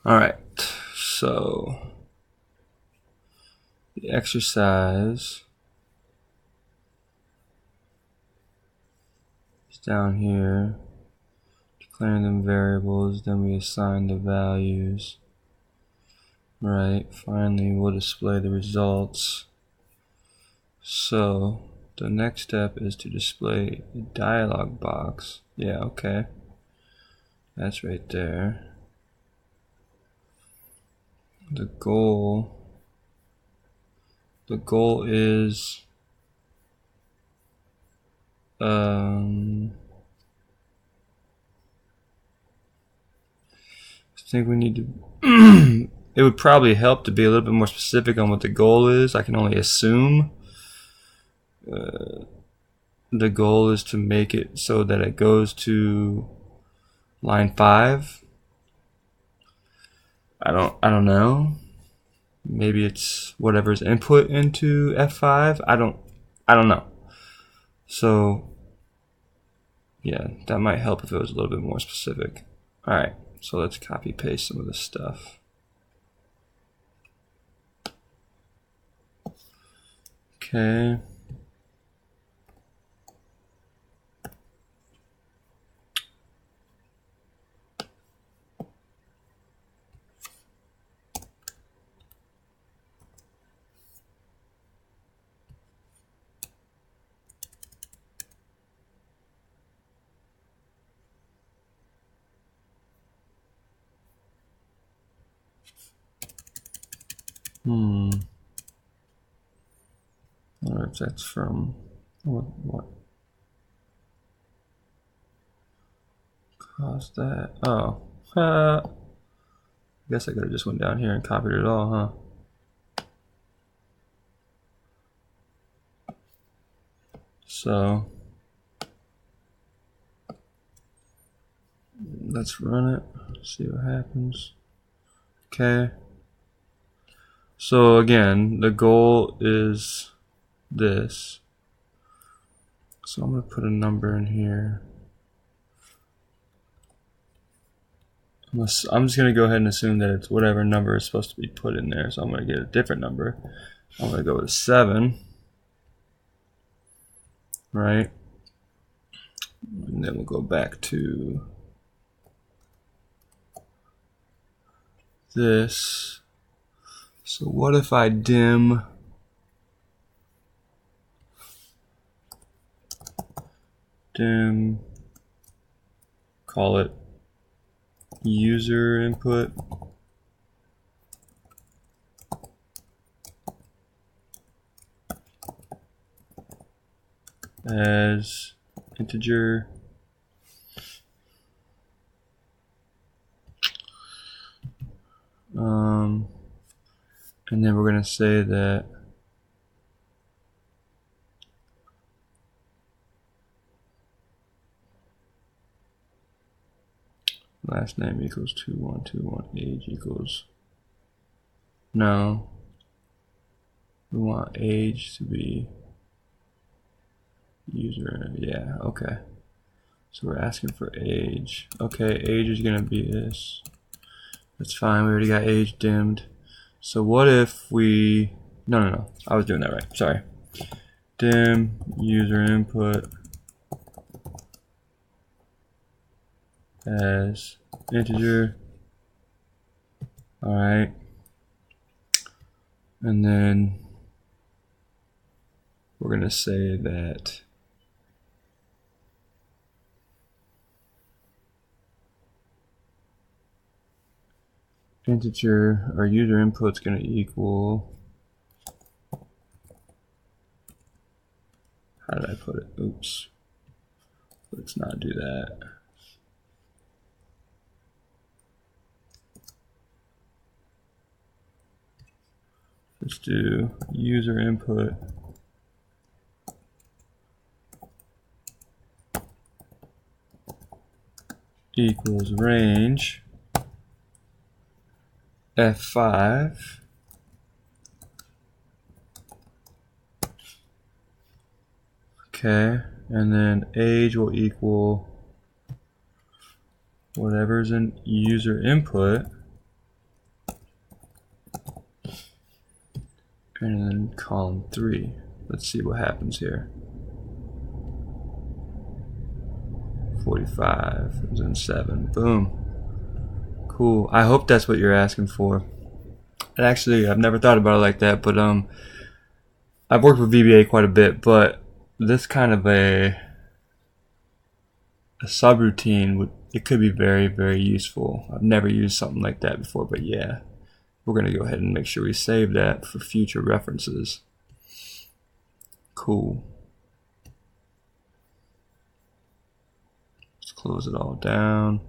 Alright, so the exercise is down here. Declaring them variables, then we assign the values. Right, finally we'll display the results. So the next step is to display a dialog box. Yeah, okay. That's right there. The goal is I think we need to it would probably help to be a little bit more specific on what the goal is. I can only assume the goal is to make it so that it goes to line 5. I don't know. Maybe it's whatever's input into F5. I don't know. So yeah, that might help if it was a little bit more specific. Alright, so let's copy paste some of this stuff. Okay. I wonder if that's from what caused that. Oh, I guess I could have just went down here and copied it all, huh? So let's run it, see what happens. Okay. So again, the goal is this. So I'm going to put a number in here. I'm just going to go ahead and assume that it's whatever number is supposed to be put in there. So I'm going to get a different number. I'm going to go with 7. Right? And then we'll go back to this. So what if I dim call it user input as integer and then we're going to say that last name equals 2121 age equals no, we want age to be user. Yeah, okay, so we're asking for age. Okay, age is going to be this. That's fine, we already got age dimmed. So what if we no, I was doing that right, sorry. Dim user input as integer. Alright, and then we're going to say that integer or user input is going to equal, how did I put it? Oops, let's not do that. Let's do user input equals range F5 okay, and then age will equal whatever's in user input and then column 3. Let's see what happens here. 45 and then 7. Boom. Cool. I hope that's what you're asking for. And actually, I've never thought about it like that, but I've worked with VBA quite a bit, but this kind of a subroutine it could be very, very useful. I've never used something like that before, but yeah, we're gonna go ahead and make sure we save that for future references. Cool. Let's close it all down.